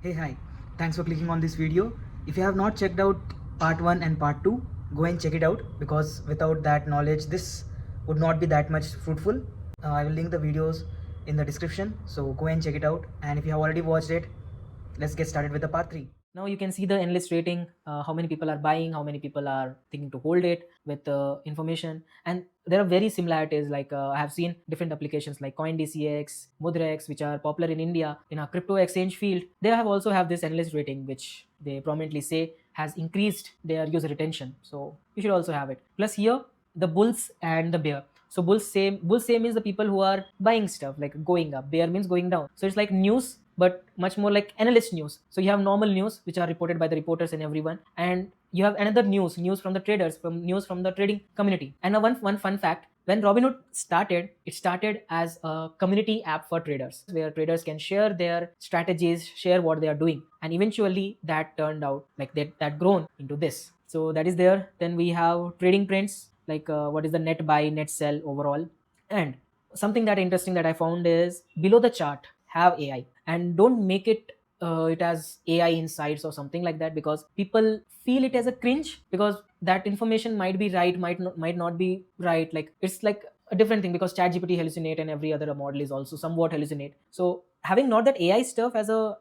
Hey, hi. Thanks for clicking on this video. If you have not checked out part 1 and part 2, go and check it out because without that knowledge, this would not be that much fruitful. I will link the videos in the description, so go and check it out. And if you have already watched it, let's get started with the part 3. Now you can see the endless rating, how many people are buying, how many people are thinking to hold it with information. And there are very similarities, like I have seen different applications like CoinDCX, Mudrex, which are popular in India in a crypto exchange field. They have also have this endless rating, which they prominently say has increased their user retention. So you should also have it. Plus here, the bulls and the bear. So bull same is the people who are buying stuff, like going up. Bear means going down. So it's like news, but much more like analyst news. So you have normal news which are reported by the reporters and everyone, and you have another news from the traders, from news from the trading community. And now one fun fact: when Robinhood started, it started as a community app for traders, where traders can share their strategies, share what they are doing, and eventually that turned out like that grown into this. So that is there. Then we have trading prints, like what is the net buy, net sell overall. And something that interesting that I found is below the chart have AI, and don't make it as AI insights or something like that, because people feel it as a cringe, because that information might be right, might not be right. Like it's like a different thing, because ChatGPT hallucinate and every other model is also somewhat hallucinate. So having not that AI stuff as a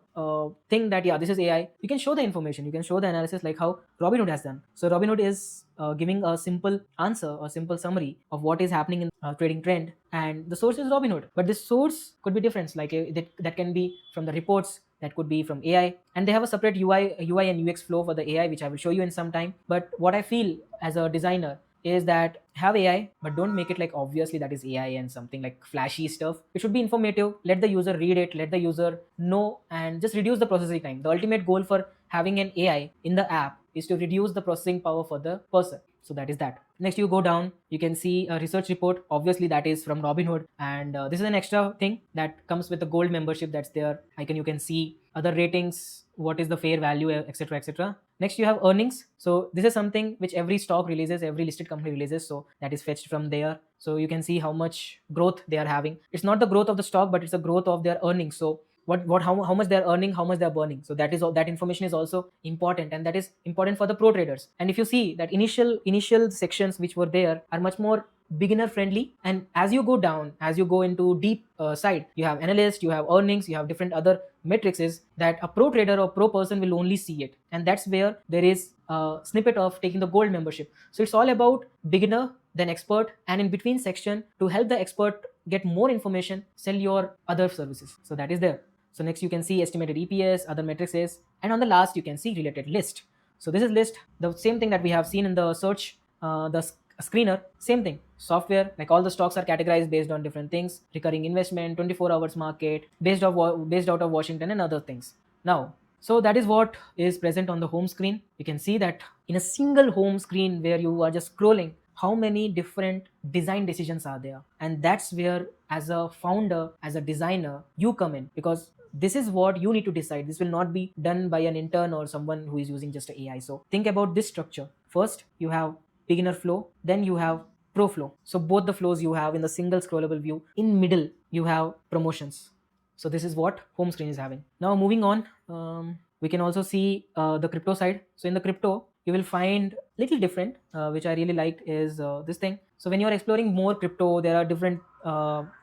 thing that yeah, this is AI, you can show the information, you can show the analysis, like how Robinhood has done. So Robinhood is giving a simple answer, a simple summary of what is happening in trading trend, and the source is Robinhood. But this source could be different, like that can be from the reports, that could be from AI, and they have a separate UI and UX flow for the AI, which I will show you in some time. But what I feel as a designer is that have AI, but don't make it like obviously that is AI and something like flashy stuff. It should be informative. Let the user read it, let the user know, and just reduce the processing time. The ultimate goal for having an AI in the app is to reduce the processing power for the person. So that is that. Next, you go down, you can see a research report. Obviously, that is from Robinhood, and this is an extra thing that comes with the gold membership that's there. You can see other ratings, what is the fair value, etc., etc. Next, you have earnings. So this is something which every stock releases, every listed company releases. So that is fetched from there. So you can see how much growth they are having. It's not the growth of the stock, but it's the growth of their earnings. So how much they're earning, how much they're burning. So that information is also important, and that is important for the pro traders. And if you see that initial sections which were there are much more beginner friendly, and as you go down, as you go into deep side, you have analyst, you have earnings, you have different other matrices that a pro trader or pro person will only see it, and that's where there is a snippet of taking the gold membership. So it's all about beginner, then expert, and in between section to help the expert get more information, sell your other services. So that is there. So next you can see estimated EPS, other matrices, and on the last you can see related list. So this is list, the same thing that we have seen in the search, screener, same thing. Software, like all the stocks are categorized based on different things, recurring investment, 24 hours market, based out of Washington and other things. Now, so that is what is present on the home screen. You can see that in a single home screen where you are just scrolling, how many different design decisions are there. And that's where, as a founder, as a designer, you come in, because this is what you need to decide. This will not be done by an intern or someone who is using just a AI. So think about this structure. First, you have beginner flow, then you have pro flow. So both the flows you have in the single scrollable view. In middle, you have promotions. So this is what home screen is having. Now moving on, we can also see the crypto side. So in the crypto, you will find little different, which I really liked is this thing. So when you are exploring more crypto, there are different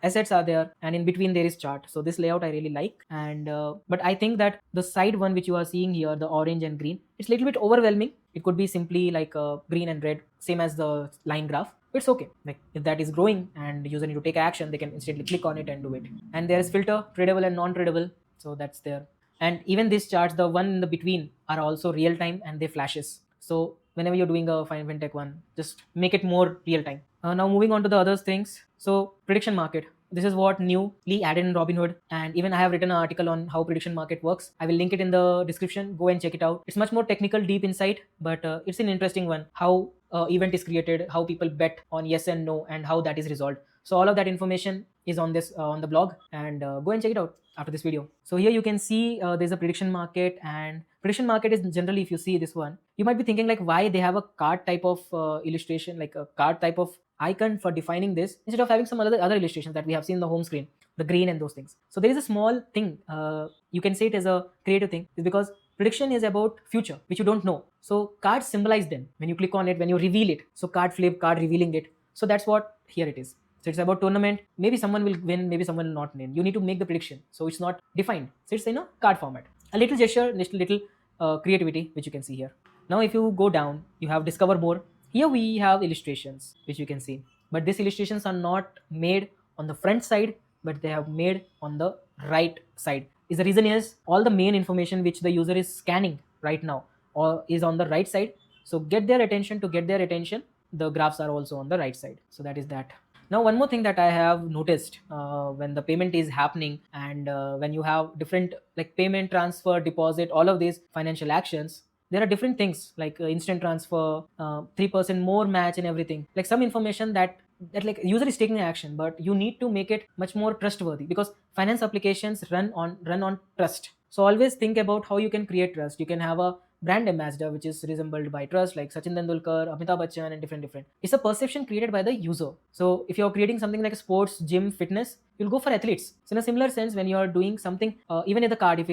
assets are there, and in between there is chart. So this layout I really like, and but I think that the side one which you are seeing here, the orange and green, it's a little bit overwhelming. It could be simply like green and red, same as the line graph. It's okay. Like if that is growing and user need to take action, they can instantly click on it and do it. And there is filter, tradable and non-tradable. So that's there. And even these charts, the one in the between, are also real time and they flashes. So whenever you're doing a fintech one, just make it more real time. Now moving on to the other things. So prediction market. This is what newly added in Robinhood, and even I have written an article on how prediction market works. I will link it in the description. Go and check it out. It's much more technical, deep insight, but it's an interesting one. How event is created, how people bet on yes and no, and how that is resolved. So all of that information is on this on the blog, and go and check it out after this video. So here you can see there's a prediction market, and prediction market is generally, if you see this one, you might be thinking like why they have a card type of illustration, like a card type of icon for defining this instead of having some other illustrations that we have seen in the home screen, the green and those things. So there is a small thing, you can say it as a creative thing, is because prediction is about future which you don't know. So cards symbolize them when you click on it, when you reveal it. So card flip, card revealing it. So that's what here it is. So it's about tournament. Maybe someone will win, maybe someone will not win. You need to make the prediction. So it's not defined. So it's in a card format. A little gesture, little creativity, which you can see here. Now if you go down, you have discover more. Here we have illustrations, which you can see. But these illustrations are not made on the front side, but they have made on the right side. Is the reason is all the main information which the user is scanning right now or is on the right side. So get their attention, the graphs are also on the right side. So that is that. Now one more thing that I have noticed when the payment is happening and when you have different like payment, transfer, deposit, all of these financial actions, there are different things like instant transfer, 3% more match and everything, like some information that like user is taking action, but you need to make it much more trustworthy because finance applications run on trust. So always think about how you can create trust. You can have a brand ambassador which is resembled by trust, like Sachin Tendulkar, Amitabh Bachchan, and different. It's a perception created by the user. So if you're creating something like sports, gym, fitness, you'll go for athletes. So in a similar sense, when you're doing something, even in the card,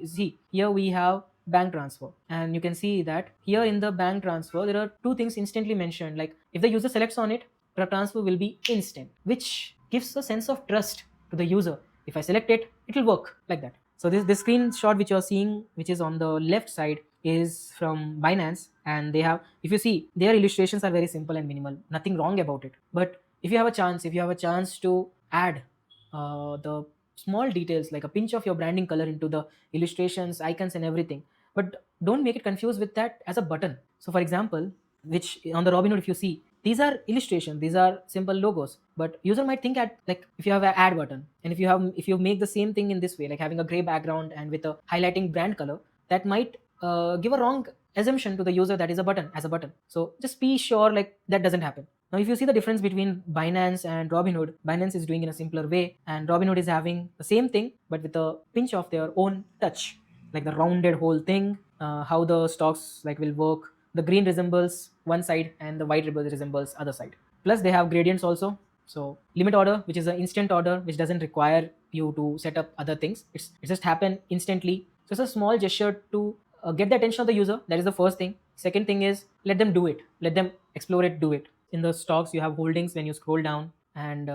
see here we have bank transfer, and you can see that here in the bank transfer there are two things instantly mentioned, like if the user selects on it, the transfer will be instant, which gives a sense of trust to the user. If I select it, it will work like that. So this screenshot which you're seeing, which is on the left side, is from Binance, and they have, if you see, their illustrations are very simple and minimal, nothing wrong about it. But if you have a chance to add the small details like a pinch of your branding color into the illustrations, icons and everything, but don't make it confused with that as a button. So for example, which on the Robinhood, if you see, these are illustrations, these are simple logos, but user might think at like if you have an add button, and if you make the same thing in this way, like having a gray background and with a highlighting brand color, that might give a wrong assumption to the user that is a button as a button. So just be sure like that doesn't happen. Now if you see the difference between Binance and Robinhood, Binance is doing in a simpler way and Robinhood is having the same thing but with a pinch of their own touch, like the rounded whole thing, how the stocks like will work. The green resembles one side and the white resembles other side. Plus they have gradients also. So limit order, which is an instant order, which doesn't require you to set up other things. It just happen instantly. So it's a small gesture to get the attention of the user. That is the first thing. Second thing is let them do it. Let them explore it, do it. In the stocks, you have holdings when you scroll down. And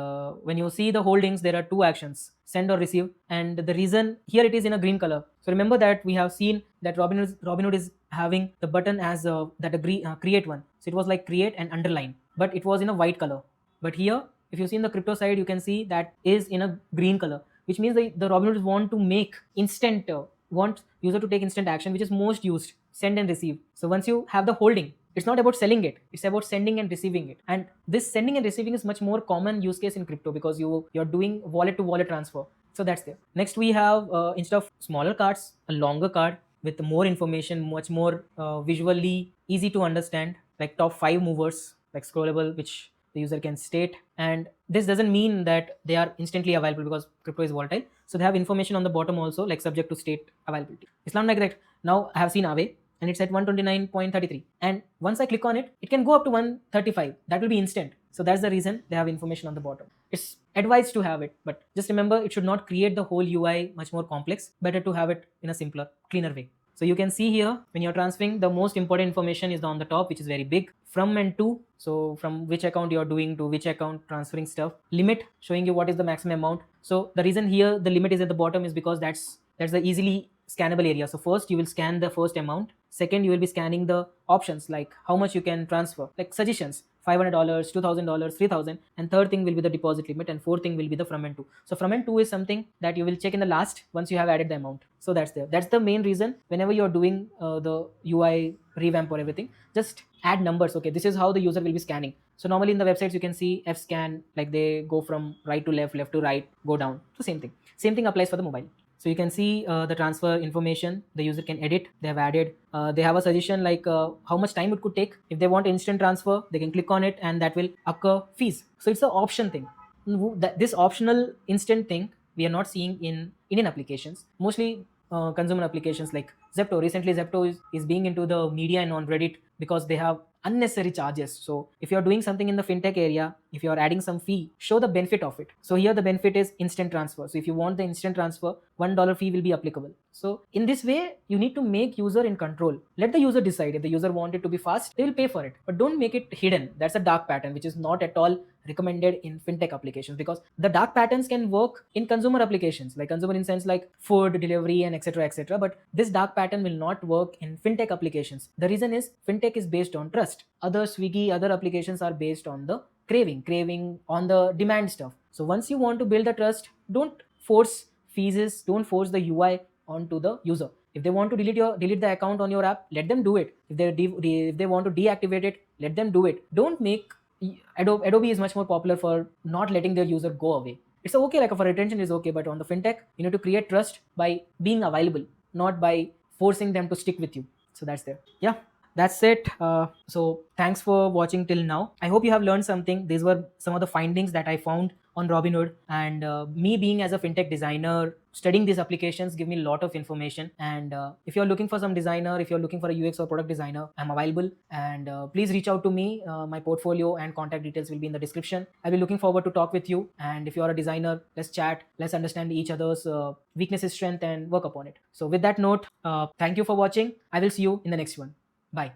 when you see the holdings, there are two actions, send or receive. And the reason here it is in a green color. So remember that we have seen that Robinhood is having the button as create one. So it was like create and underline, but it was in a white color. But here, if you see in the crypto side, you can see that is in a green color, which means the Robinhood want to make instant, want user to take instant action, which is most used, send and receive. So once you have the holding, it's not about selling it, it's about sending and receiving it. And this sending and receiving is much more common use case in crypto because you're doing wallet to wallet transfer. So that's there. Next we have instead of smaller cards, a longer card with more information, much more visually easy to understand, like top 5 movers, like scrollable, which the user can state. And this doesn't mean that they are instantly available because crypto is volatile. So they have information on the bottom also, like subject to state availability. Islam like that. Now I have seen Aave and it's at 129.33. And once I click on it, it can go up to 135. That will be instant. So that's the reason they have information on the bottom. It's advised to have it, but just remember it should not create the whole UI much more complex. Better to have it in a simpler, cleaner way. So you can see here when you're transferring, the most important information is on the top, which is very big. From and to, so from which account you're doing to which account transferring stuff. Limit, showing you what is the maximum amount. So the reason here the limit is at the bottom is because that's the easily scannable area. So first you will scan the first amount. Second, you will be scanning the options like how much you can transfer, like suggestions, $500, $2,000, $3,000. And third thing will be the deposit limit, and fourth thing will be the from and to. So from and to is something that you will check in the last once you have added the amount. So that's there. That's the main reason whenever you're doing the UI revamp or everything, just add numbers. Okay, this is how the user will be scanning. So normally in the websites you can see F scan, like they go from right to left, left to right, go down. So same thing applies for the mobile. So you can see the transfer information the user can edit. They have added, they have a suggestion like how much time it could take. If they want instant transfer, they can click on it and that will occur fees. So it's an option thing. This optional instant thing we are not seeing in Indian applications. Mostly consumer applications like Zepto. Recently Zepto is being into the media and on Reddit because they have unnecessary charges. So if you're doing something in the fintech area, if you're adding some fee, show the benefit of it. So here the benefit is instant transfer. So if you want the instant transfer, $1 fee will be applicable. So in this way, you need to make user in control. Let the user decide. If the user want it to be fast, they will pay for it, but don't make it hidden. That's a dark pattern, which is not at all recommended in fintech applications, because the dark patterns can work in consumer applications, like consumer in sense like food delivery and etc, but this dark pattern will not work in fintech applications. The reason is fintech is based on trust. Other Swiggy, other applications are based on the craving on the demand stuff. So once you want to build the trust, don't force fees, don't force the UI onto the user. If they want to delete the account on your app, let them do it. If they want to deactivate it, let them do it. Don't make Adobe is much more popular for not letting their user go away. It's okay, like for retention is okay, but on the fintech, you need to create trust by being available, not by forcing them to stick with you. So that's there. Yeah, that's it. So thanks for watching till now. I hope you have learned something. These were some of the findings that I found on Robinhood, and me being as a fintech designer, studying these applications give me a lot of information. And if you're looking for some designer, if you're looking for a UX or product designer, I'm available, and please reach out to me. My portfolio and contact details will be in the description. I'll be looking forward to talk with you, and if you're a designer, let's chat, let's understand each other's weaknesses, strength, and work upon it. So with that note, thank you for watching. I will see you in the next one. Bye.